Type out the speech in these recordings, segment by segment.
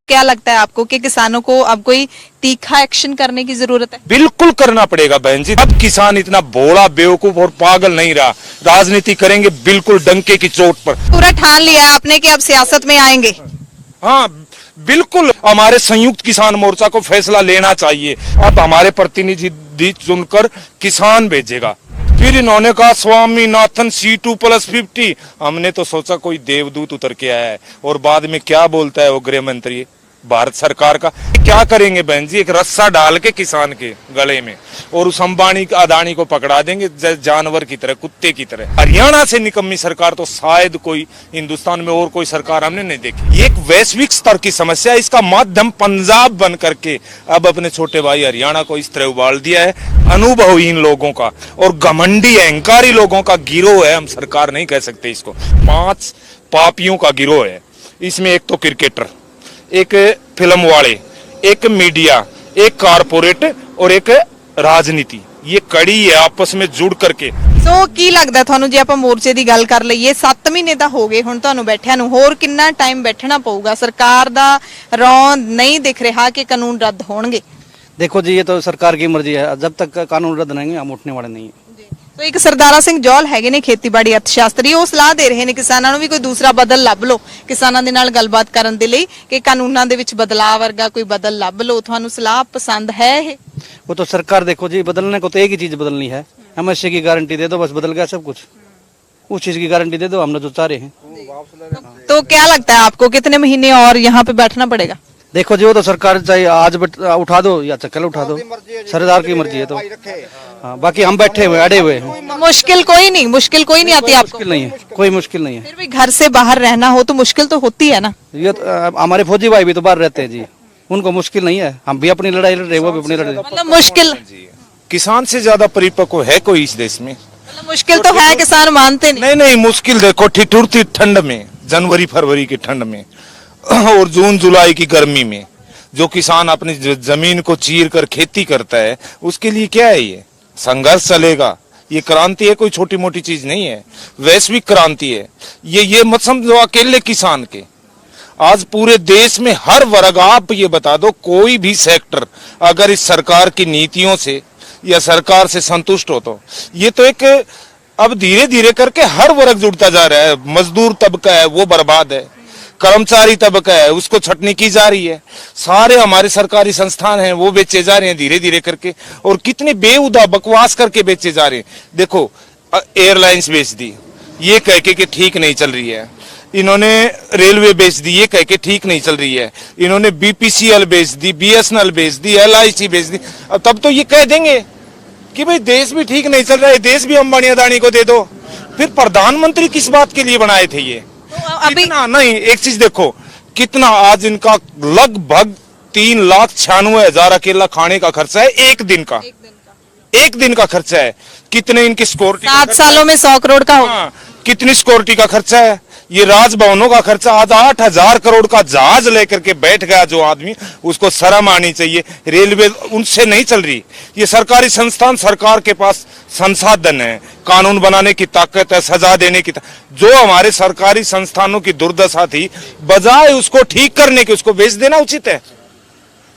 क्या लगता है आपको कि किसानों को अब कोई तीखा एक्शन करने की जरूरत है? बिल्कुल करना पड़ेगा बहन जी। अब किसान इतना भोला बेवकूफ और पागल नहीं रहा। राजनीति करेंगे बिल्कुल डंके की चोट पर। पूरा ठान लिया है आपने कि अब सियासत में आएंगे? हाँ बिल्कुल, हमारे संयुक्त किसान मोर्चा को फैसला लेना चाहिए। अब हमारे प्रतिनिधि चुनकर किसान भेजेगा। फिर इन्होंने कहा स्वामीनाथन C2+50। हमने तो सोचा कोई देवदूत उतर के आया है, और बाद में क्या बोलता है वो गृह मंत्री भारत सरकार का। क्या करेंगे बहन जी, एक रस्सा डाल के किसान के गले में और उस अंबानी अदानी को पकड़ा देंगे जानवर की तरह, कुत्ते की तरह। हरियाणा से निकम्मी सरकार तो शायद कोई हिंदुस्तान में और कोई सरकार हमने नहीं देखी। ये एक वैश्विक स्तर की समस्या है। इसका माध्यम पंजाब बन करके अब अपने छोटे भाई हरियाणा को इस तरह उबाल दिया है। अनुभवहीन लोगों का और घमंडी अहंकारी लोगों का गिरोह है, हम सरकार नहीं कह सकते इसको। 5 पापियों का गिरोह है। इसमें एक तो क्रिकेटर, एक फिल्म वाले, एक मीडिया, एक कारपोरेट और एक राजनीति। ये कड़ी है आपस में जुड़ करके। ਸੋ ਕੀ ਲੱਗਦਾ ਤੁਹਾਨੂੰ, ਜੇ ਆਪਾਂ ਮੋਰਚੇ ਦੀ ਗੱਲ ਕਰ ਲਈਏ 7 ਮਹੀਨੇ ਤਾਂ ਹੋ ਗਏ ਹੁਣ ਤੁਹਾਨੂੰ ਬੈਠਿਆਂ ਨੂੰ, ਹੋਰ ਕਿੰਨਾ ਟਾਈਮ ਬੈਠਣਾ ਪਊਗਾ? ਸਰਕਾਰ ਦਾ ਰੌਂ ਨਹੀਂ ਦਿਖ ਰਿਹਾ ਕਿ ਕਾਨੂੰਨ ਰੱਦ ਹੋਣਗੇ। देखो जी, ये तो सरकार की मर्जी है। जब तक कानून रद्द नहीं हम उठने वाले नहीं है। तो एक सरदारा सिंह जौल हैगे ने ਖੇਤੀਬਾੜੀ ਅਰਥਸ਼ਾਸਤਰੀ, ਉਹ ਸਲਾਹ ਦੇ ਰਹੇ ਨੇ ਕਿਸਾਨਾਂ ਨੂੰ ਵੀ ਕੋਈ ਦੂਸਰਾ ਬਦਲ ਲੱਭ ਲਓ, ਕਿਸਾਨਾਂ ਦੇ ਨਾਲ ਗੱਲਬਾਤ ਕਰਨ ਦੇ ਲਈ ਕਿ ਕਾਨੂੰਨਾਂ ਦੇ ਵਿੱਚ ਬਦਲਾਅ ਵਰਗਾ ਕੋਈ ਬਦਲ ਲੱਭ ਲਓ। ਤੁਹਾਨੂੰ ਸਲਾਹ ਪਸੰਦ है ਇਹ? वो तो सरकार, देखो जी, बदलने को तो एक ही चीज बदलनी है, एमएससी की गारंटी दे दो, बस बदल गया सब कुछ। उस चीज की गारंटी दे दो, हमने जो चाह रहे हैं। तो क्या लगता है आपको कितने महीने और यहाँ पे बैठना पड़ेगा? देखो जी, वो तो सरकार चाहे आज उठा दो या कल उठा दो, सरदार की मर्जी है। तो हाँ, बाकी हम बैठे हुए अड़े हुए हैं। मुश्किल कोई नहीं आती आपको? मुश्किल नहीं है, कोई मुश्किल नहीं है। फिर भी घर से बाहर रहना हो तो मुश्किल तो होती है ना। ये तो, हमारे फौजी भाई भी तो बाहर रहते हैं जी, उनको मुश्किल नहीं है। हम भी अपनी लड़ाई लड़ रहे, वो भी अपनी लड़ रहे। मतलब मुश्किल, किसान से ज्यादा परिपक्व है कोई इस देश में? मतलब मुश्किल तो है, किसान मानते नहीं। नहीं, मुश्किल देखो ठिठुरती ठंड में, जनवरी फरवरी की ठंड में और जून जुलाई की गर्मी में जो किसान अपनी जमीन को चीर कर खेती करता है, उसके लिए क्या है? ये संघर्ष चलेगा। ये क्रांति है, कोई छोटी मोटी चीज नहीं है, वैश्विक क्रांति है। ये मत समझो अकेले किसान के। आज पूरे देश में हर वर्ग, आप ये बता दो कोई भी सेक्टर अगर इस सरकार की नीतियों से या सरकार से संतुष्ट हो तो ये तो एक अब धीरे धीरे करके हर वर्ग जुड़ता जा रहा है। मजदूर तबका है वो बर्बाद है, कर्मचारी तबका है उसको छटनी की जा रही है, सारे हमारे सरकारी संस्थान हैं वो बेचे जा रहे हैं धीरे धीरे करके, और कितने बेहुदा बकवास करके बेचे जा रहे हैं। देखो एयरलाइंस बेच दी ये कह के कि ठीक नहीं चल रही है, इन्होंने रेलवे बेच दी ये कह के ठीक नहीं चल रही है, इन्होंने BPCL बेच दी, BSNL बेच दी, LIC बेच दी। अब तब तो ये कह देंगे कि भाई देश भी ठीक नहीं चल रहा है, देश भी अंबानी अदानी को दे दो। फिर प्रधानमंत्री किस बात के लिए बनाए थे ये? तो अभी नहीं, एक चीज देखो कितना आज इनका लगभग 3,96,000 अकेला खाने का खर्चा है एक दिन का। एक दिन का खर्चा है। कितने इनकी सिक्योरिटी, 7 सालों में 100 करोड़ का होगा। हाँ, कितनी सिक्योरिटी का खर्चा है? ये राजभवनों का खर्चा आज 8,000 करोड़ का जहाज लेकर के बैठ गया जो आदमी, उसको शर्म आनी चाहिए। रेलवे उनसे नहीं चल रही। ये सरकारी संस्थान, सरकार के पास संसाधन है, कानून बनाने की ताकत है, सजा देने की जो हमारे सरकारी संस्थानों की दुर्दशा थी, बजाय उसको ठीक करने के उसको बेच देना उचित है।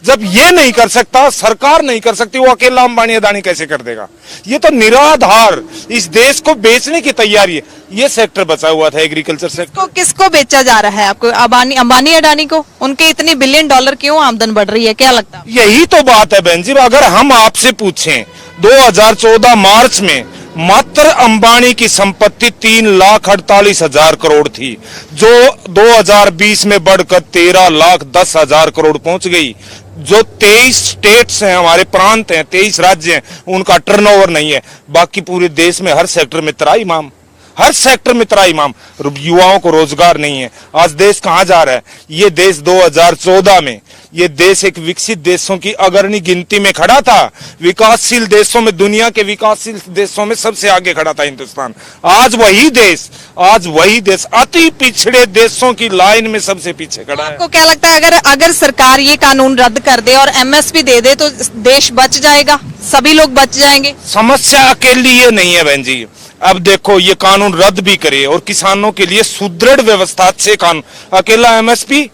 जब ये नहीं कर सकता, सरकार नहीं कर सकती, वो अकेला अंबानी अदानी कैसे कर देगा? ये तो निराधार इस देश को बेचने की तैयारी है। ये सेक्टर बचा हुआ था एग्रीकल्चर सेक्टर। किसको बेचा जा रहा है आपको? अंबानी अडानी को? उनके इतने बिलियन डॉलर क्यों आमदन बढ़ रही है, क्या लगता है? यही तो बात है बहन जी। अगर हम आपसे पूछें 2014 मार्च में मात्र अंबानी की संपत्ति 3,48,000 करोड़ थी, जो 2020 में बढ़कर 13,10,000 करोड़ पहुंच गई। जो 23 स्टेट्स हैं, हमारे प्रांत हैं, 23 राज्य हैं, उनका टर्नओवर नहीं है। बाकी पूरे देश में हर सेक्टर में त्राहीमाम, हर सेक्टर में त्राहीमाम। युवाओं को रोजगार नहीं है। आज देश कहां जा रहा है? ये देश 2014 में ये देश एक विकसित देशों की अग्रणी गिनती में खड़ा था। विकासशील देशों में, दुनिया के विकासशील देशों में सबसे आगे खड़ा था हिंदुस्तान। आज वही देश अति पिछड़े देशों की लाइन में सबसे पीछे खड़ा है। आपको क्या लगता है अगर सरकार ये कानून रद्द कर दे और MSP दे दे तो देश बच जाएगा, सभी लोग बच जाएंगे? समस्या अकेली ये नहीं है बहन जी। अब देखो ये कानून रद्द भी करे और किसानों के लिए सुदृढ़ व्यवस्था, अच्छे कानून, अकेला MSP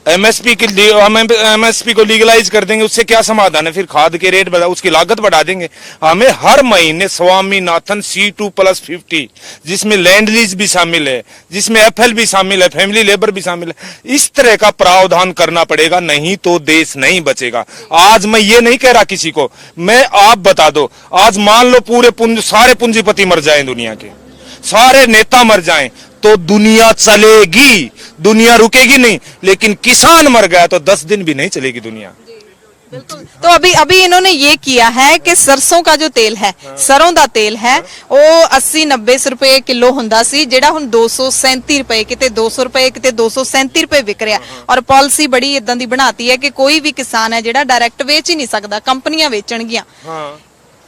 एमएसपी को लीगलाइज कर देंगे, उससे क्या समाधान है? फिर खाद के रेट बढ़ा, उसकी लागत बढ़ा देंगे। हमें हर महीने स्वामीनाथन C2+50, जिसमें लैंड लीज भी शामिल है, जिसमें FL भी शामिल है, फैमिली लेबर भी शामिल है, इस तरह का प्रावधान करना पड़ेगा, नहीं तो देश नहीं बचेगा। आज मैं ये नहीं कह रहा किसी को, मैं आप बता दो, आज मान लो सारे पूंजीपति मर जाएं, दुनिया के सारे नेता मर जाएं, तो दुनिया चलेगी, दुनिया रुकेगी नहीं। लेकिन किसान मर गया तो 10 दिन भी नहीं चलेगी दुनिया। तो अभी इन्होंने ये किया है कि सरसों का जो तेल है, सरों ਦਾ तेल है, वो 80-90 रुपए किलो ਹੁੰਦਾ ਸੀ, ਜਿਹੜਾ ਹੁਣ 237 रुपए, किते 200 रुपए, किते 237 रुपए ਵਿਕ ਰਿਹਾ। ਔਰ ਪਾਲਿਸੀ ਬੜੀ ਇਦਾਂ ਦੀ ਬਣਾਤੀ ਹੈ ਕਿ ਕੋਈ ਵੀ ਕਿਸਾਨ ਹੈ ਜਿਹੜਾ ਡਾਇਰੈਕਟ ਵੇਚ ਹੀ ਨਹੀਂ ਸਕਦਾ, ਕੰਪਨੀਆਂ ਵੇਚਣਗੀਆਂ।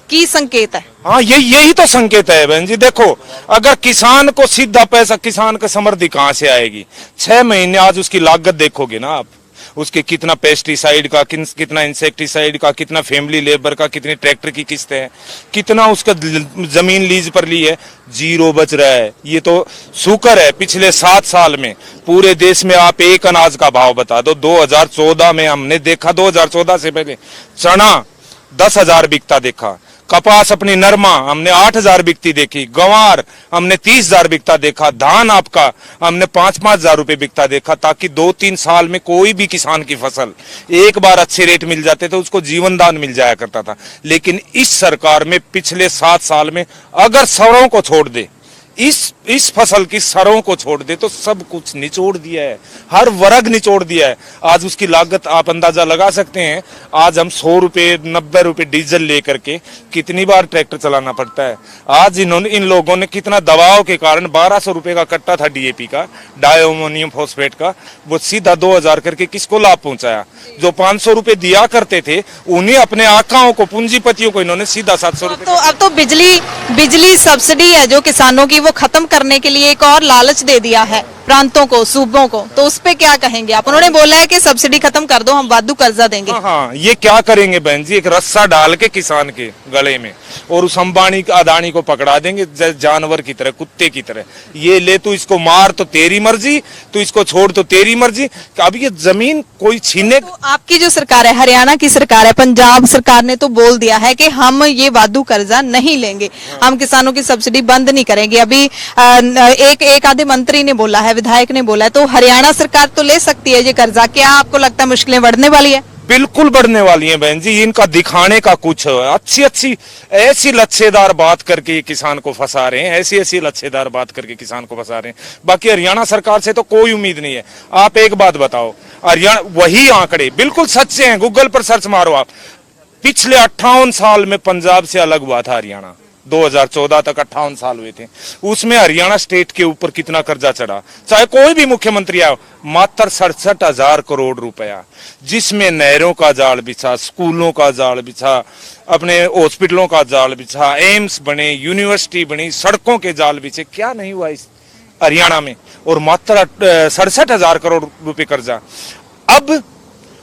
की संकेत है? हाँ, यही तो संकेत है बहन जी। देखो, अगर किसान को सीधा पैसा, किसान का समृद्धि कहाँ से आएगी? 6 महीने आज उसकी लागत देखोगे ना आप, उसके कितना पेस्टिसाइड का, कितना इंसेक्टिसाइड का, कितना फैमिली लेबर का, कितनी ट्रैक्टर की किस्त है, कितना उसका जमीन लीज पर ली है, 0 बच रहा है। ये तो शुक्र है पिछले 7 साल में पूरे देश में आप एक अनाज का भाव बता दो। 2014 में हमने देखा, 2014 से पहले चना 10,000 बिकता देखा, कपास अपनी नरमा हमने 8,000 बिकती देखी, गंवार हमने 30,000 बिकता देखा, धान आपका हमने 5-5 रुपए बिकता देखा, ताकि 2-3 साल में कोई भी किसान की फसल एक बार अच्छे रेट मिल जाते थे, उसको जीवन दान मिल जाया करता था। लेकिन इस सरकार में पिछले 7 साल में अगर सरों को छोड़ दे, इस फसल की सरों को छोड़ दे, तो सब कुछ निचोड़ दिया है, हर वर्ग निचोड़ दिया है। आज उसकी लागत आप अंदाजा लगा सकते हैं। आज हम 100 रुपए 90 रुपए डीजल लेकर के कितनी बार ट्रैक्टर चलाना पड़ता है। आज इन लोगों ने कितना दबाव के कारण 1200 रुपए का कट्टा था DAP का, डायमोनियम फॉस्फेट का, वो सीधा 2000 करके किसको लाभ पहुंचाया? जो 500 रुपए दिया करते थे उन्हें, अपने आकाओं को, पूंजीपतियों को इन्होंने सीधा 700 रुपए। तो अब तो बिजली सब्सिडी है जो किसानों की, वो खत्म करने के लिए एक और लालच दे दिया है प्रांतों को, सूबों को। तो उस पे क्या कहेंगे आप? उन्होंने बोला है कि सब्सिडी खत्म कर दो, हम वादू कर्जा देंगे। हाँ, ये क्या करेंगे बहन जी? एक रस्सा डाल के किसान के गले में और उस अंबानी अदानी को पकड़ा देंगे जानवर की तरह, कुत्ते की तरह। ये ले, तू इसको मार तो तेरी मर्जी, तू इसको छोड़ तो तेरी मर्जी। अब ये जमीन कोई छीने। तो आपकी जो सरकार है, हरियाणा की सरकार है, पंजाब सरकार ने तो बोल दिया है कि हम ये वादू कर्जा नहीं लेंगे, हम किसानों की सब्सिडी बंद नहीं करेंगे। अभी एक आधे मंत्री ने बोला है, विधायक ने बोला है, तो हरियाणा सरकार तो ले सकती है ये कर्जा। क्या आपको लगता है मुश्किलें बढ़ने वाली है? बिल्कुल बढ़ने वाली हैं बहन जी। इनका दिखाने का कुछ अच्छी ऐसी लच्छेदार बात करके ये किसान को फंसा रहे हैं, ऐसी लच्छेदार बात करके किसान को फंसा रहे हैं। बाकी हरियाणा सरकार से तो कोई उम्मीद नहीं है। आप एक बात बताओ, हरियाणा, वही आंकड़े बिल्कुल सच्चे हैं, गूगल पर सर्च मारो आप। पिछले 58 साल में पंजाब से अलग हुआ था हरियाणा, 2014 तक 58 साल हुए थे। उसमें हरियाणा स्टेट के ऊपर कितना कर्जा चढ़ा, चाहे कोई भी मुख्यमंत्री आया, मात्र 67,000 करोड़ रुपया, जिसमें नहरों का जाल बिछा, स्कूलों का जाल बिछा, अपने हॉस्पिटलों का जाल बिछा, एम्स बने, यूनिवर्सिटी बनी, सड़कों के जाल बिछे। क्या नहीं हुआ इस हरियाणा में? और मात्र 67,000 करोड़ रुपए कर्जा। अब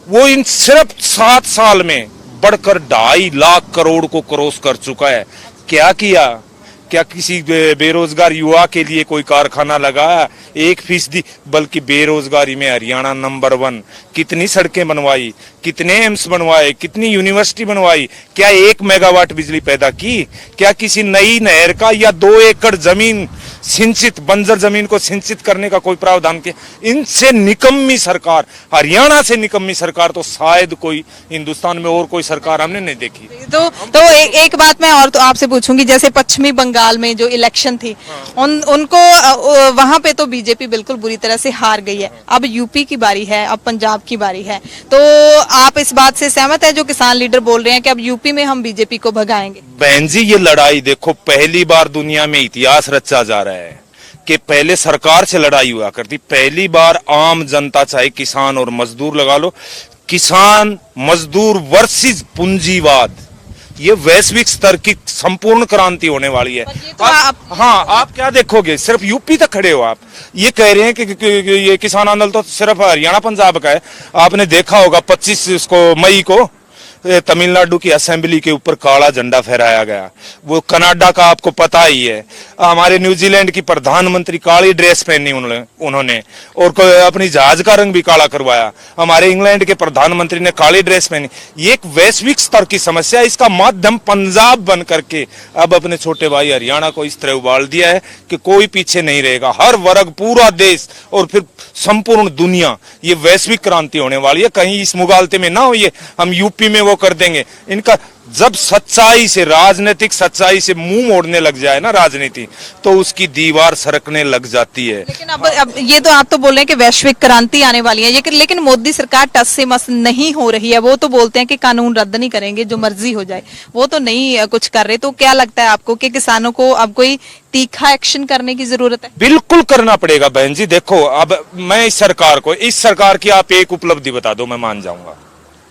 वो इन सिर्फ 7 साल में बढ़कर 2.5 लाख करोड़ को क्रॉस कर चुका है। क्या किया? क्या किसी बेरोजगार युवा के लिए कोई कारखाना लगाया? 1%, बल्कि बेरोजगारी में हरियाणा नंबर 1। कितनी सड़कें बनवाई, कितने एम्स बनवाए, कितनी यूनिवर्सिटी बनवाई? क्या 1 मेगावाट बिजली पैदा की? क्या किसी नई नहर का या 2 एकड़ जमीन सिंचित, बंजर जमीन को सिंचित करने का कोई प्रावधान किया? इनसे निकम्मी सरकार, हरियाणा से निकम्मी सरकार तो शायद कोई हिंदुस्तान में और कोई सरकार हमने नहीं देखी। तो एक बात मैं और तो आपसे पूछूंगी, जैसे पश्चिमी बंगाल में जो इलेक्शन थी, उनको वहां पे तो बीजेपी बिल्कुल बुरी तरह से हार गई है। अब यूपी की बारी है, अब पंजाब की बारी है। तो आप इस बात से सहमत है जो किसान लीडर बोल रहे हैं कि अब यूपी में हम बीजेपी को भगाएंगे? बहन जी, ये लड़ाई देखो, पहली बार दुनिया में इतिहास रचा जा रहा है कि पहले सरकार से लड़ाई हुआ करती, पहली बार आम जनता, चाहे किसान और मजदूर लगा लो, किसान मजदूर वर्सेस पूंजीवाद, ये वैश्विक स्तर की संपूर्ण क्रांति होने वाली है। तो आप क्या देखोगे? सिर्फ यूपी तक खड़े हो आप, ये कह रहे हैं कि ये किसान आंदोलन तो सिर्फ हरियाणा पंजाब का है। आपने देखा होगा 25 मई को तमिलनाडु की असेंबली के ऊपर काला झंडा फहराया गया। वो कनाडा का आपको पता ही है। हमारे न्यूजीलैंड की प्रधानमंत्री काली ड्रेस पहनी उन्होंने और अपनी जहाज का रंग भी काला करवाया। हमारे इंग्लैंड के प्रधानमंत्री ने काली ड्रेस पहनी। ये एक वैश्विक स्तर की समस्या है। इसका माध्यम पंजाब बन करके अब अपने छोटे भाई हरियाणा को इस तरह उबाल दिया है कि कोई पीछे नहीं रहेगा। हर वर्ग, पूरा देश और फिर संपूर्ण दुनिया, ये वैश्विक क्रांति होने वाली है। कहीं इस मुगालते में ना हो ये हम यूपी में वो कर देंगे। इनका जब सच्चाई से, राजनीतिक सच्चाई से मुंह मोड़ने लग जाए ना राजनीति, तो उसकी दीवार सरकने लग जाती है। लेकिन अब ये तो आप तो बोल रहे हैं कि वैश्विक क्रांति आने वाली है, लेकिन मोदी सरकार टस से मस नहीं हो रही है। वो तो बोलते हैं कि कानून रद्द नहीं करेंगे, जो मर्जी हो जाए, वो तो नहीं कुछ कर रहे। तो क्या लगता है आपको कि किसानों को अब कोई तीखा एक्शन करने की जरूरत है? बिल्कुल करना पड़ेगा बहन जी। देखो, अब मैं इस सरकार की आप एक उपलब्धि बता दो, मैं मान जाऊंगा।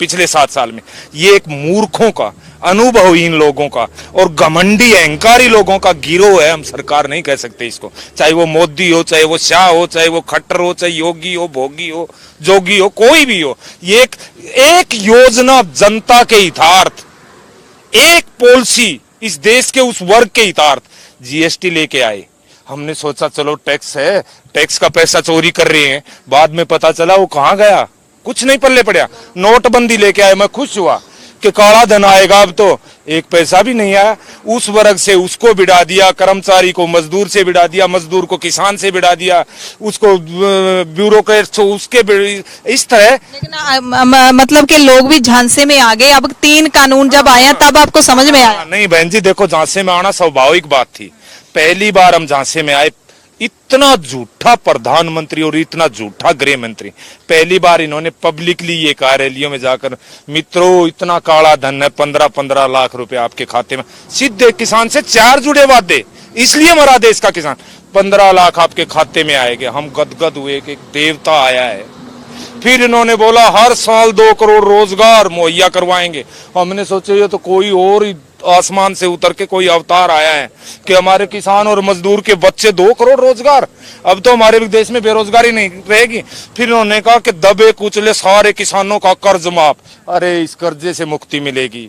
पिछले 7 साल में ये एक मूर्खों का, अनुभवहीन लोगों का और घमंडी अहंकारी लोगों का गिरोह है। हम सरकार नहीं कह सकते इसको, चाहे वो मोदी हो, चाहे वो शाह हो, चाहे वो खट्टर हो, चाहे योगी हो, भोगी हो, जोगी हो, कोई भी हो। ये एक योजना जनता के हितार्थ, एक पॉलिसी इस देश के उस वर्ग के हितार्थ जीएसटी लेके आए। हमने सोचा चलो टैक्स है, टैक्स का पैसा चोरी कर रहे हैं। बाद में पता चला वो कहां गया, कुछ नहीं पल्ले पड़ा। नोटबंदी लेके आए, मैं खुश हुआ कि काला धन आएगा। अब तो एक पैसा भी नहीं आया। उस वर्ग से उसको बिड़ा दिया, कर्मचारी को मजदूर से बिड़ा दिया, मजदूर को किसान से बिड़ा दिया, उसको ब्यूरोक्रेट से उसके इस तरह। लेकिन मतलब कि लोग भी झांसे में आ गए। अब 3 कानून जब आए तब आपको समझ में आया? नहीं बहन जी, देखो, झांसे में आना स्वाभाविक बात थी। पहली बार हम झांसे में आए, इतना झूठा प्रधानमंत्री और इतना झूठा गृह मंत्री। पहली बार इन्होंने पब्लिकली ये कहा रैलियों में जाकर, मित्रों इतना काला धन है, 15-15 लाख रुपए आपके खाते में। सीधे किसान से 4 जुड़े वादे, इसलिए मरा देश का किसान। 15 लाख आपके खाते में आएंगे। हम गदगद हुए कि एक देवता आया है। फिर इन्होंने बोला हर साल 2 करोड़ रोजगार मुहैया करवाएंगे। हमने सोचा ये तो कोई और आसमान से उतर के कोई अवतार आया है कि हमारे किसान और मजदूर के बच्चे 2 करोड़ रोजगार। अब तो हमारे देश में बेरोजगारी नहीं रहेगी। फिर उन्होंने कहा कि दबे कुचले सारे किसानों का कर्ज माफ। अरे इस कर्जे से मुक्ति मिलेगी।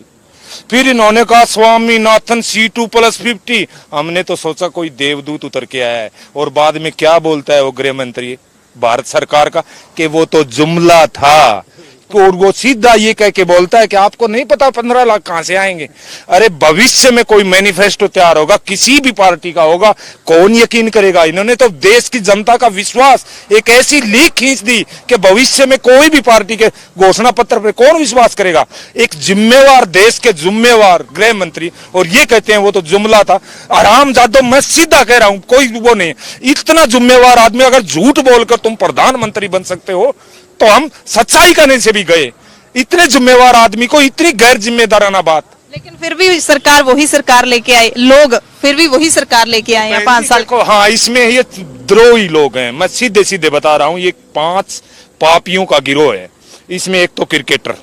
फिर इन्होंने कहा स्वामीनाथन C2+50। हमने तो सोचा कोई देवदूत उतर के आया है। और बाद में क्या बोलता है वो गृह मंत्री भारत सरकार का कि वो तो जुमला था। और वो सीधा ये कह के बोलता है कि आपको नहीं पता 15 लाख कहां से आएंगे। अरे भविष्य में कोई मैनिफेस्टो तैयार होगा, किसी भी पार्टी का होगा, कौन यकीन करेगा? इन्होंने तो देश की जनता का विश्वास एक ऐसी लीक खींच दी कि भविष्य में कोई भी पार्टी के घोषणा पत्र पर कौन विश्वास करेगा? एक जिम्मेवार, देश के जिम्मेवार गृह मंत्री, और ये कहते हैं वो तो जुमला था। आराम जादो, मैं सीधा कह रहा हूं, कोई वो नहीं। इतना जिम्मेवार आदमी अगर झूठ बोलकर तुम प्रधानमंत्री बन सकते हो तो हम सच्चाई करने से भी गए। इतने जिम्मेवार आदमी को इतनी गैर जिम्मेदाराना बात। लेकिन फिर भी सरकार वही सरकार लेके आए, लोग फिर भी वही सरकार लेके आए हैं 5 साल को। हाँ, इसमें ये द्रोही लोग हैं। मैं सीधे सीधे बता रहा हूं, ये 5 पापियों का गिरोह है। इसमें एक तो क्रिकेटर,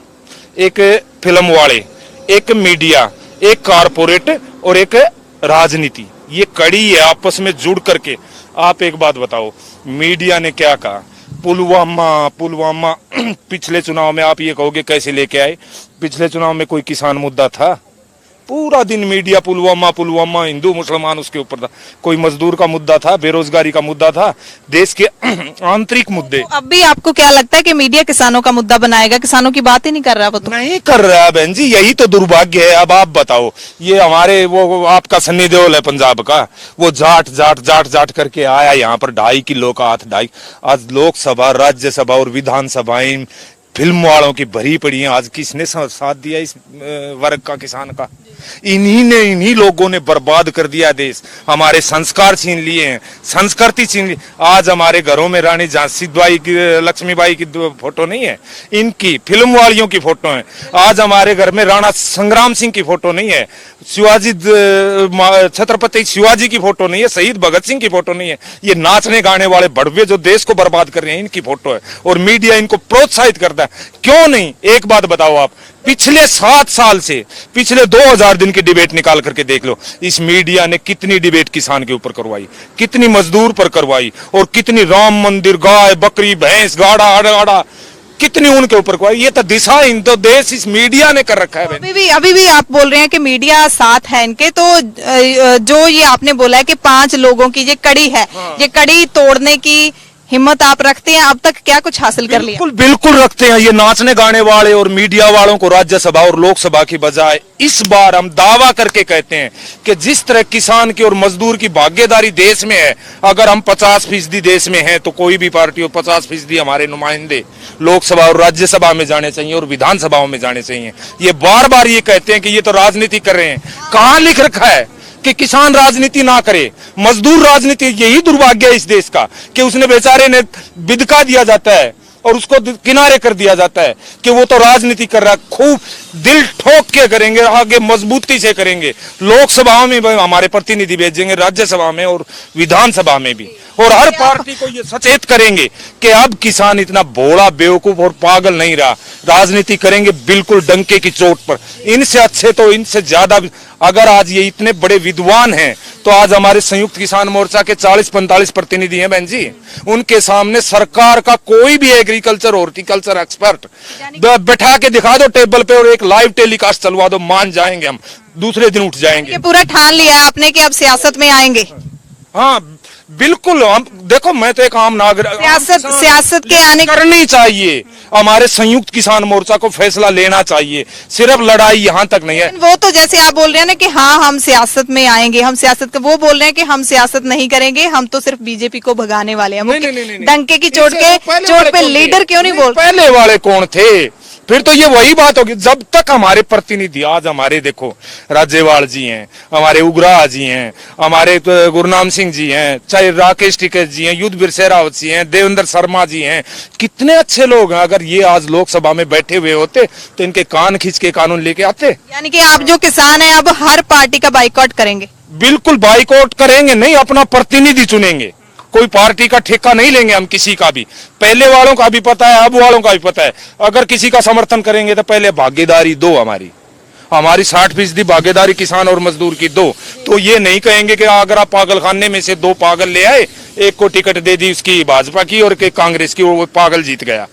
एक फिल्म वाले, एक मीडिया, एक कारपोरेट और एक राजनीति। ये कड़ी है आपस में जुड़ करके। आप एक बात बताओ, मीडिया ने क्या कहा? पुलवामा पिछले चुनाव में आप ये कहोगे कैसे लेके आए? पिछले चुनाव में कोई किसान मुद्दा था? पूरा दिन मीडिया पुलवामा, हिंदू मुसलमान उसके ऊपर था। कोई मजदूर का मुद्दा था, बेरोजगारी का मुद्दा था, देश के आंतरिक मुद्दे। तो अब भी आपको क्या लगता है कि मीडिया किसानों का मुद्दा बनाएगा? किसानों की बात ही नहीं कर रहा। वो तो नहीं कर रहा है बहन जी, यही तो दुर्भाग्य है। अब आप बताओ, ये हमारे वो आपका सन्नी देओल है पंजाब का, वो जाट करके आया यहाँ पर 2.5 किलो का हाथ 2.5। आज लोकसभा, राज्यसभा और विधानसभाएं फिल्म वालों की भरी पड़ी है। आज किसने साथ दिया इस वर्ग का, किसान का? इन्हीं लोगों ने बर्बाद कर दिया देश। हमारे संस्कार छीन लिए हैं, संस्कृति छीन ली। आज हमारे घरों में रानी झांसीबाई की, लक्ष्मीबाई की फोटो नहीं है, इनकी फिल्म वालियों की फोटो है। आज हमारे घर में राणा संग्राम सिंह की फोटो नहीं है, शिवाजी, छत्रपति शिवाजी की फोटो नहीं है, शहीद भगत सिंह की फोटो नहीं है। ये नाचने गाने वाले बड़वे जो देश को बर्बाद कर रहे हैं, इनकी फोटो है। और मीडिया इनको प्रोत्साहित करता है। क्यों नहीं? एक बात बताओ आप, पिछले 7 साल से, पिछले 2000 दिन की डिबेट निकाल करके देख लो, इस मीडिया ने कितनी डिबेट किसान के ऊपर करवाई, कितनी मजदूर पर करवाई, और कितनी राम मंदिर, गाय, बकरी, भैंस, गाड़ा, कितनी उनके ऊपर को ये तो दिशाहीन तो देश इस मीडिया ने कर रखा है बहन। अभी भी आप बोल रहे हैं कि मीडिया साथ है इनके, तो जो ये आपने बोला है कि 5 लोगों की ये कड़ी है, ये कड़ी तोड़ने की हिम्मत आप रखते हैं? अब तक क्या कुछ हासिल कर लिया? बिल्कुल बिल्कुल रखते हैं। ये नाचने गाने वाले और मीडिया वालों को राज्यसभा और लोकसभा की बजाय इस बार हम दावा करके कहते हैं कि जिस तरह किसान की और मजदूर की भागीदारी देश में है, अगर हम 50% देश में हैं तो कोई भी पार्टी हो 50% हमारे नुमाइंदे लोकसभा और राज्यसभा में जाने चाहिए और विधानसभाओं में जाने चाहिए। ये बार बार ये कहते हैं कि ये तो राजनीति कर रहे हैं। कहां लिख रखा है कि किसान राजनीति ना करे, मजदूर राजनीति? यही दुर्भाग्य है इस देश का कि उसने बेचारे ने बिदका दिया जाता है और उसको किनारे कर दिया जाता है कि वो तो राजनीति कर रहा है। खूब दिल ठोक के करेंगे, आगे मजबूती से करेंगे। लोकसभा में हमारे प्रतिनिधि भेजेंगे, राज्यसभा में और विधानसभा में भी, और हर पार्टी को ये सचेत करेंगे कि अब किसान इतना भोला बेवकूफ और पागल नहीं रहा, राजनीति करेंगे बिल्कुल डंके की चोट पर। इनसे अच्छे तो इनसे ज्यादा, अगर आज ये इतने बड़े विद्वान हैं तो आज हमारे संयुक्त किसान मोर्चा के 40-45 प्रतिनिधि हैं बहन जी, उनके सामने सरकार का कोई भी एग्रीकल्चर हॉर्टिकल्चर एक्सपर्ट बैठा के दिखा दो टेबल पे और एक लाइव टेलीकास्ट चलवा दो, मान जाएंगे हम, दूसरे दिन उठ जाएंगे। ये पूरा ठान लिया है आपने कि अब सियासत में आएंगे? हाँ बिल्कुल। हम देखो, मैं तो एक आम नागरिक, सियासत के आने करनी चाहिए। हमारे संयुक्त किसान मोर्चा को फैसला लेना चाहिए, सिर्फ लड़ाई यहाँ तक नहीं है। वो तो जैसे आप बोल रहे हैं ना कि हाँ हम सियासत में आएंगे, हम सियासत, वो बोल रहे हैं कि हम सियासत नहीं करेंगे, हम तो सिर्फ बीजेपी को भगाने वाले हैं। डंके की चोट पे लीडर क्यों नहीं बोल? पहले वाले कौन थे? फिर तो ये वही बात होगी, जब तक हमारे प्रतिनिधि, आज हमारे देखो राज्यवाल जी हैं, हमारे उग्राह जी हैं, हमारे गुरनाम सिंह जी हैं, चाहे राकेश टिकैत जी हैं, युद्धवीर शेरावत जी हैं, देवेंद्र शर्मा जी हैं, कितने अच्छे लोग हैं। अगर ये आज लोकसभा में बैठे हुए होते तो इनके कान खींच के कानून लेके आते। यानी कि आप जो किसान हैं अब हर पार्टी का बाइकआउट करेंगे? बिल्कुल बाइकआउट करेंगे, नहीं अपना प्रतिनिधि चुनेंगे, कोई पार्टी का ठेका नहीं लेंगे हम किसी का भी। पहले वालों का भी पता है, अब वालों का भी पता है। अगर किसी का समर्थन करेंगे तो पहले भागीदारी दो, हमारी 60% भागीदारी किसान और मजदूर की दो। तो ये नहीं कहेंगे कि अगर आप पागल खाने में से 2 पागल ले आए, एक को टिकट दे दी उसकी भाजपा की और कांग्रेस की, वो पागल जीत गया,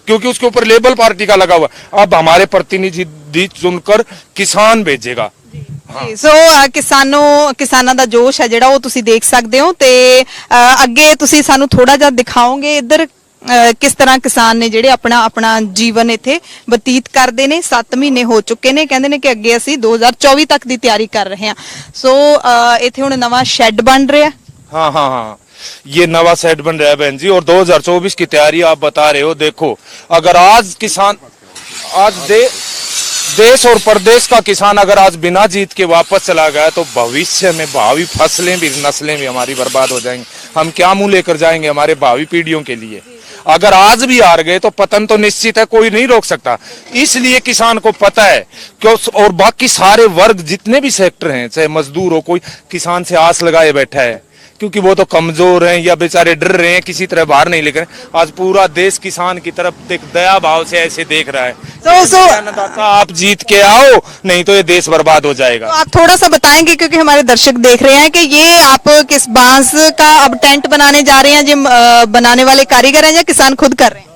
क्योंकि उसके ऊपर लेबल पार्टी का लगा हुआ। अब हमारे प्रतिनिधि चुनकर किसान भेजेगा। ਸੋ ਕਿਸਾਨਾਂ ਦਾ ਜੋਸ਼ ਹੈ ਜਿਹੜਾ ਉਹ ਤੁਸੀਂ ਦੇਖ ਸਕਦੇ ਹੋ ਤੇ ਅੱਗੇ ਤੁਸੀਂ ਸਾਨੂੰ ਥੋੜਾ ਜਿਹਾ ਦਿਖਾਓਗੇ ਇੱਧਰ ਕਿਸ ਤਰ੍ਹਾਂ ਕਿਸਾਨ ਨੇ ਜਿਹੜੇ ਆਪਣਾ ਜੀਵਨ ਇੱਥੇ ਬਤੀਤ ਕਰਦੇ ਨੇ। 7 ਮਹੀਨੇ ਹੋ ਚੁੱਕੇ ਨੇ, ਕਹਿੰਦੇ ਨੇ ਕਿ ਅੱਗੇ ਅਸੀਂ 2024 ਤੱਕ ਦੀ ਤਿਆਰੀ ਕਰ ਰਹੇ ਹਾਂ। ਸੋ ਇੱਥੇ ਹੁਣ ਨਵਾਂ ਸ਼ੈੱਡ ਬਣ ਰਿਹਾ। हाँ, ये नवा सेट बन रहा है बहन जी, और 2024 की तैयारी आप बता रहे हो। देखो, अगर आज किसान, आज देश और प्रदेश का किसान अगर आज बिना जीत के वापस चला गया तो भविष्य में भावी फसलें भी, नस्लें भी हमारी बर्बाद हो जाएंगी। हम क्या मुंह लेकर जाएंगे हमारे भावी पीढ़ियों के लिए? अगर आज भी हार गए तो पतन तो निश्चित है, कोई नहीं रोक सकता। इसलिए किसान को पता है क्यों, और बाकी सारे वर्ग जितने भी सेक्टर हैं, चाहे मजदूर हो, कोई किसान से आस लगाए बैठा है, क्योंकि वो तो कमजोर हैं या बेचारे डर रहे हैं, किसी तरह बाहर नहीं लेकर। आज पूरा देश किसान की तरफ एक दया भाव से ऐसे देख रहा है। अन्नदाता आप जीत के आओ, नहीं तो ये देश बर्बाद हो जाएगा। तो आप थोड़ा सा बताएंगे, क्योंकि हमारे दर्शक देख रहे हैं कि ये आप किस बांस का अब टेंट बनाने जा रहे हैं, जो बनाने वाले कारीगर हैं या किसान खुद कर रहे हैं?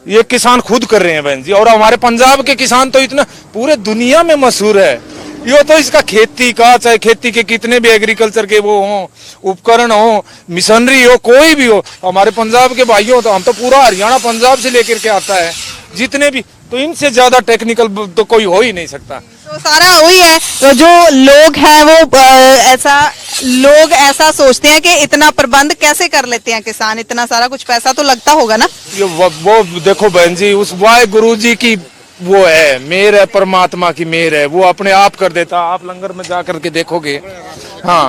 ये किसान खुद कर रहे हैं बहन जी, और हमारे पंजाब के किसान तो इतना पूरे दुनिया में मशहूर है। ये तो इसका खेती का, चाहे खेती के कितने भी एग्रीकल्चर के वो हो, उपकरण हो, मिशनरी हो, कोई भी हो, हमारे पंजाब के भाइयों, तो हम तो पूरा हरियाणा पंजाब से लेकर के आता है जितने भी, तो इनसे ज्यादा टेक्निकल तो कोई हो ही नहीं सकता। तो सारा वही है, तो जो लोग हैं वो ऐसा सोचते हैं कि इतना प्रबंध कैसे कर लेते हैं किसान, इतना सारा कुछ पैसा तो लगता होगा ना। वो देखो बहन जी, उस वाहे जी की वो है मेर है, परमात्मा की मेर है, वो अपने आप कर देता। आप लंगर में जा करके देखोगे, हाँ,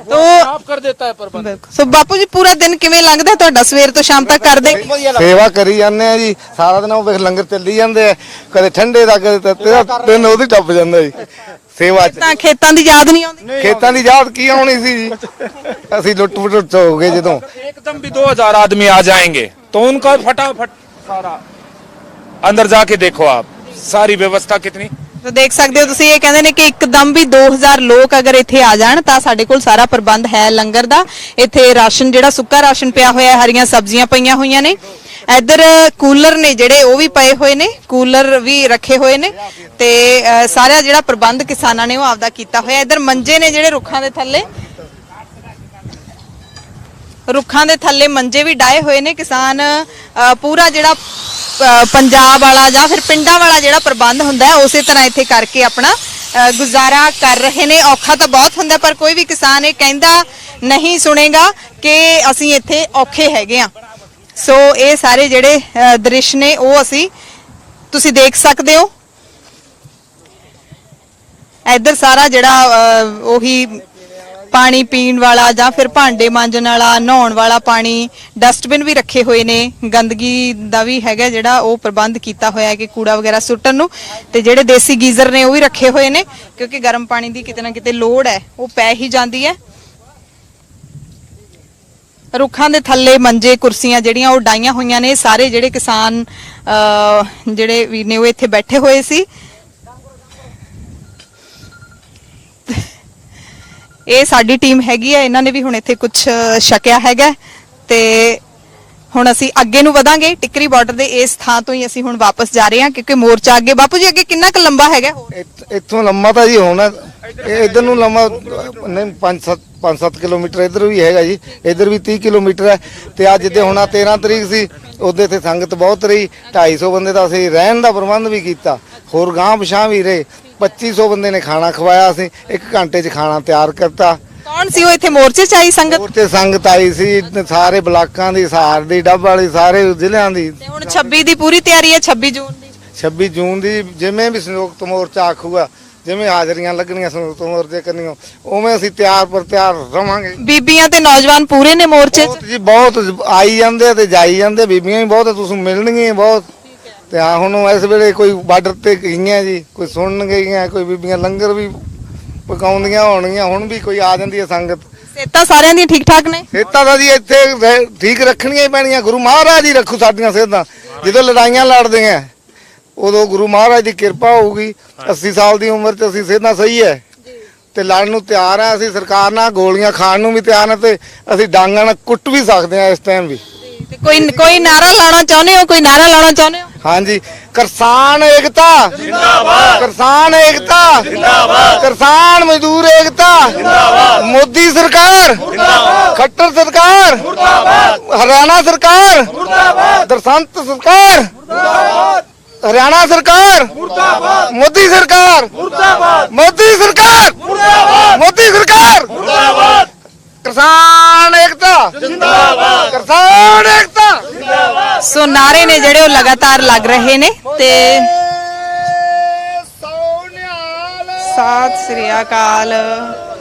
तो आप कर देता है प्रबंध। सो बापू जी पूरा दिन किਵੇਂ ਲੰਘਦਾ ਤੁਹਾਡਾ? ਸਵੇਰ ਤੋਂ ਸ਼ਾਮ ਤੱਕ ਕਰਦੇ? ਸੇਵਾ ਕਰੀ ਜਾਂਦੇ ਆ ਜੀ, ਸਾਰਾ ਦਿਨ ਉਹ ਲੰਗਰ ਚੱਲੀ ਜਾਂਦੇ ਆ, ਕਦੇ ਠੰਡੇ ਦਾ ਕਦੇ ਤੱਤੇ ਦਾ, ਦਿਨ ਉਹਦੀ ਟੱਪ ਜਾਂਦਾ ਜੀ ਸੇਵਾ ਚ। ਤਾਂ ਖੇਤਾਂ ਦੀ ਯਾਦ ਨਹੀਂ ਆਉਂਦੀ? ਖੇਤਾਂ ਦੀ ਯਾਦ ਕੀ ਆਉਣੀ ਸੀ ਜੀ, ਅਸੀਂ ਲੁੱਟ ਪੁੱਟ ਹੋ ਗਏ ਜਦੋਂ। एकदम भी 2000 आदमी आ जाएंगे तो उनका फटाफट सारा अंदर जाके देखो आप, सारी व्यवस्था कितनी। तो देख सकते हो ਤੁਸੀਂ, ਇਹ ਕਹਿੰਦੇ ਨੇ ਕਿ ਇੱਕਦਮ ਵੀ 2000 ਲੋਕ ਅਗਰ ਇੱਥੇ ਆ ਜਾਣ ਤਾਂ ਸਾਡੇ ਕੋਲ ਸਾਰਾ ਪ੍ਰਬੰਧ ਹੈ ਲੰਗਰ ਦਾ। ਇੱਥੇ ਰਾਸ਼ਨ ਜਿਹੜਾ ਸੁੱਕਾ ਰਾਸ਼ਨ ਪਿਆ ਹੋਇਆ ਹੈ, ਹਰੀਆਂ ਸਬਜ਼ੀਆਂ ਪਈਆਂ ਹੋਈਆਂ ਨੇ, ਇੱਧਰ ਕੂਲਰ ਨੇ ਜਿਹੜੇ ਉਹ ਵੀ ਪਏ ਹੋਏ ਨੇ, ਕੂਲਰ ਵੀ ਰੱਖੇ ਹੋਏ ਨੇ ਤੇ ਸਾਰਾ ਜਿਹੜਾ ਪ੍ਰਬੰਧ ਕਿਸਾਨਾਂ ਨੇ ਉਹ ਆਪਦਾ ਕੀਤਾ ਹੋਇਆ। ਇੱਧਰ ਮੰਜੇ ਨੇ ਜਿਹੜੇ ਰੁੱਖਾਂ ਦੇ ਥੱਲੇ ਮੰਜੇ ਵੀ ਡਾਏ ਹੋਏ ਨੇ। ਕਿਸਾਨ ਪੂਰਾ ਜਿਹੜਾ ਪੰਜਾਬ ਵਾਲਾ ਜਾਂ ਫਿਰ ਪਿੰਡਾਂ ਵਾਲਾ ਜਿਹੜਾ ਪ੍ਰਬੰਧ ਹੁੰਦਾ ਹੈ ਉਸੇ ਤਰ੍ਹਾਂ ਇੱਥੇ ਕਰਕੇ ਆਪਣਾ ਗੁਜ਼ਾਰਾ ਕਰ ਰਹੇ ਨੇ। ਔਖਾ ਤਾਂ ਬਹੁਤ ਹੁੰਦਾ ਪਰ ਕੋਈ ਵੀ ਕਿਸਾਨ ਇਹ ਕਹਿੰਦਾ ਨਹੀਂ ਸੁਣੇਗਾ ਕਿ ਅਸੀਂ ਇੱਥੇ ਔਖੇ ਹੈਗੇ ਆ। ਸੋ ਇਹ ਸਾਰੇ ਜਿਹੜੇ ਦ੍ਰਿਸ਼ ਨੇ ਉਹ ਤੁਸੀਂ ਦੇਖ ਸਕਦੇ ਹੋ। ਇੱਧਰ ਸਾਰਾ ਜਿਹੜਾ ਉਹੀ ਪਾਣੀ ਪੀਣ ਵਾਲਾ ਜਾਂ ਫਿਰ ਭਾਂਡੇ ਮਾਂਜਣ ਵਾਲਾ, ਨਹਾਉਣ ਵਾਲਾ ਪਾਣੀ, ਡਸਟਬਿਨ ਵੀ ਰੱਖੇ ਹੋਏ ਨੇ। ਗੰਦਗੀ ਦਾ ਵੀ ਹੈਗਾ ਜਿਹੜਾ ਉਹ ਪ੍ਰਬੰਧ ਕੀਤਾ ਹੋਇਆ ਹੈ ਕਿ ਕੂੜਾ ਵਗੈਰਾ ਸੁੱਟਣ ਨੂੰ। ਤੇ ਜਿਹੜੇ ਦੇਸੀ ਗੀਜ਼ਰ ਨੇ ਉਹ ਵੀ ਰੱਖੇ ਹੋਏ ਨੇ ਕਿਉਂਕਿ ਗਰਮ ਪਾਣੀ ਦੀ ਕਿਤੇ ਨਾ ਕਿਤੇ ਲੋੜ ਹੈ, ਉਹ ਪੈ ਹੀ ਜਾਂਦੀ ਹੈ। ਰੁੱਖਾਂ ਦੇ ਥੱਲੇ ਮੰਜੇ ਕੁਰਸੀਆਂ ਜਿਹੜੀਆਂ ਉਹ ਡਾਈਆਂ ਹੋਈਆਂ ਨੇ। ਸਾਰੇ ਜਿਹੜੇ ਕਿਸਾਨ ਜਿਹੜੇ ਵੀਰ ਨੇ ਉਹ ਇੱਥੇ ਬੈਠੇ ਹੋਏ ਸੀ। ਇਹ ਸਾਡੀ ਟੀਮ ਹੈਗੀ ਹੈ, ਇਹਨਾਂ ਨੇ ਵੀ ਹੁਣ ਇੱਥੇ ਕੁਝ ਛਕਿਆ ਹੈਗਾ ਤੇ ਹੁਣ ਅਸੀਂ ਅੱਗੇ ਨੂੰ ਵਧਾਂਗੇ। ਟਿੱਕਰੀ ਬਾਰਡਰ ਦੇ ਇਸ ਥਾਂ ਤੋਂ ਹੀ ਅਸੀਂ ਹੁਣ ਵਾਪਸ ਜਾ ਰਹੇ ਹਾਂ ਕਿਉਂਕਿ ਮੋਰਚਾ ਅੱਗੇ। ਬਾਪੂ ਜੀ ਅੱਗੇ ਕਿੰਨਾ ਕੁ ਲੰਬਾ ਹੈਗਾ? ਇੱਥੋਂ ਲੰਮਾ ਤਾਂ ਜੀ ਹੋਣਾ, ਇਧਰ ਨੂੰ ਲੰਮਾ ਨਹੀਂ 5-7 ਕਿਲੋਮੀਟਰ ਇਧਰ ਵੀ ਹੈਗਾ ਜੀ, ਇਧਰ ਵੀ 30 ਕਿਲੋਮੀਟਰ ਹੈ। ਤੇ ਅੱਜ ਦੇ ਹੁਣ 13 ਤਰੀਕ ਸੀ, ਉਹਦੇ ਤੇ ਸੰਗਤ ਬਹੁਤ ਰਹੀ। 250 ਬੰਦੇ ਦਾ ਅਸੀਂ ਰਹਿਣ ਦਾ ਪ੍ਰਬੰਧ ਵੀ ਕੀਤਾ, ਹੋਰ ਗਾਂਹ ਪਛਾਂ ਵੀ ਰਹੇ। 2500 ਬੰਦੇ ਨੇ ਖਾਣਾ ਖਵਾਇਆ। ਅਸੀਂ 1 ਘੰਟੇ 'ਚ ਖਾਣਾ ਤਿਆਰ ਕਰਤਾ। ਕੌਣ ਸੀ ਉਹ ਇੱਥੇ ਮੋਰਚੇ 'ਚ ਆਈ ਸੰਗਤ? ਮੋਰਚੇ ਸੰਗਤ ਆਈ ਸੀ ਸਾਰੇ ਬਲਾਕਾਂ ਦੀ, ਸਹਾਰ ਦੀ, ਡੱਬ ਵਾਲੀ, ਸਾਰੇ ਜ਼ਿਲ੍ਹਿਆਂ ਦੀ। ਤੇ ਹੁਣ 26 ਦੀ ਪੂਰੀ ਤਿਆਰੀ ਹੈ। 26 ਜੂਨ ਦੀ 26 ਜੂਨ ਦੀ ਜਿਵੇਂ ਵੀ ਸੰਯੁਕਤ ਮੋਰਚਾ ਆਖੂਗਾ, ਜਿਵੇਂ ਹਾਜ਼ਰੀਆਂ ਲੱਗਣੀਆਂ ਸੰਯੁਕਤ ਮੋਰਚੇ ਕਰਨੀਆਂ, ਉਵੇਂ ਅਸੀਂ ਤਿਆਰ ਪਰ ਤਿਆਰ ਰਵਾਂਗੇ। ਬੀਬੀਆਂ ਤੇ ਨੌਜਵਾਨ ਪੂਰੇ ਨੇ ਮੋਰਚੇ 'ਚ? ਬਹੁਤ ਜੀ ਬਹੁਤ ਆਈ ਜਾਂਦੇ ਤੇ ਜਾਈ ਜਾਂਦੇ। ਬੀਬੀਆਂ ਵੀ ਬਹੁਤ ਤੁਸੀਂ ਮਿਲਣਗੀਆਂ ਬਹੁਤ। ਤੇ ਹਾਂ ਹੁਣ ਇਸ ਵੇਲੇ ਕੋਈ ਬਾਰਡਰ ਤੇ ਗਈਆਂ ਜੀ, ਕੋਈ ਸੁਣਨ ਗਈਆਂ, ਕੋਈ ਬੀਬੀਆਂ ਲੰਗਰ ਵੀ ਪਕਾਉਂਦੀਆਂ ਹੋਣਗੀਆਂ। ਹੁਣ ਵੀ ਕੋਈ ਆ ਜਾਂਦੀ ਹੈ ਸੰਗਤ। ਸਿਹਤਾਂ ਸਾਰਿਆਂ ਦੀਆਂ ਠੀਕ ਠਾਕ ਨੇ? ਸਿਹਤਾਂ ਦਾ ਜੀ ਇੱਥੇ ਠੀਕ ਰੱਖਣੀਆਂ ਹੀ ਪੈਣੀਆਂ। ਗੁਰੂ ਮਹਾਰਾਜ ਹੀ ਰੱਖੂ ਸਾਡੀਆਂ ਸਿਹਤਾਂ। ਜਦੋਂ ਲੜਾਈਆਂ ਲੜਦੇ ਆ ਉਦੋਂ ਗੁਰੂ ਮਹਾਰਾਜ ਦੀ ਕਿਰਪਾ ਹੋਊਗੀ। 80 ਸਾਲ ਦੀ ਉਮਰ 'ਚ ਅਸੀਂ ਸਿਹਤਾਂ ਸਹੀ ਹੈ ਤੇ ਲੜਨ ਨੂੰ ਤਿਆਰ ਆ। ਅਸੀਂ ਸਰਕਾਰ ਨਾਲ ਗੋਲੀਆਂ ਖਾਣ ਨੂੰ ਵੀ ਤਿਆਰ ਹਾਂ ਤੇ ਅਸੀਂ ਡਾਂਗਾਂ ਨਾਲ ਕੁੱਟ ਵੀ ਸਕਦੇ ਹਾਂ ਇਸ ਟਾਈਮ ਵੀ। ਤੇ ਕੋਈ ਨਾਰਾ ਲਾਉਣਾ ਚਾਹੁੰਦੇ ਹੋ? ਕੋਈ ਨਾਰਾ ਲਾਉਣਾ ਚਾਹੁੰਦੇ ਹੋ? ਹਾਂਜੀ, ਕਿਸਾਨ ਏਕਤਾ ਜਿੰਦਾਬਾਦ, ਕਿਸਾਨ ਏਕਤਾ ਜਿੰਦਾਬਾਦ, ਕਿਸਾਨ ਮਜ਼ਦੂਰ ਏਕਤਾ ਜਿੰਦਾਬਾਦ, ਮੋਦੀ ਸਰਕਾਰ ਮੁਰਦਾਬਾਦ, ਖੱਟਰ ਸਰਕਾਰ ਮੁਰਦਾਬਾਦ, ਹਰਿਆਣਾ ਸਰਕਾਰ ਮੁਰਦਾਬਾਦ, ਦਰਸੰਤ ਸਰਕਾਰ ਮੁਰਦਾਬਾਦ, ਹਰਿਆਣਾ ਸਰਕਾਰ ਮੁਰਦਾਬਾਦ, ਮੋਦੀ ਸਰਕਾਰ ਮੁਰਦਾਬਾਦ, ਮੋਦੀ ਸਰਕਾਰ ਮੁਰਦਾਬਾਦ, ਮੋਦੀ ਸਰਕਾਰ ਮੁਰਦਾਬਾਦ, ਕਿਸਾਨ ਏਕਤਾ ਜਿੰਦਾਬਾਦ, ਕਿਸਾਨ ਏਕਤਾ ਜਿੰਦਾਬਾਦ। ਸੋ ਨਾਰੇ ਨੇ ਜਿਹੜੇ ਉਹ ਲਗਾਤਾਰ ਲੱਗ ਰਹੇ ਨੇ ਤੇ ਸਤਿ ਸ੍ਰੀ ਅਕਾਲ।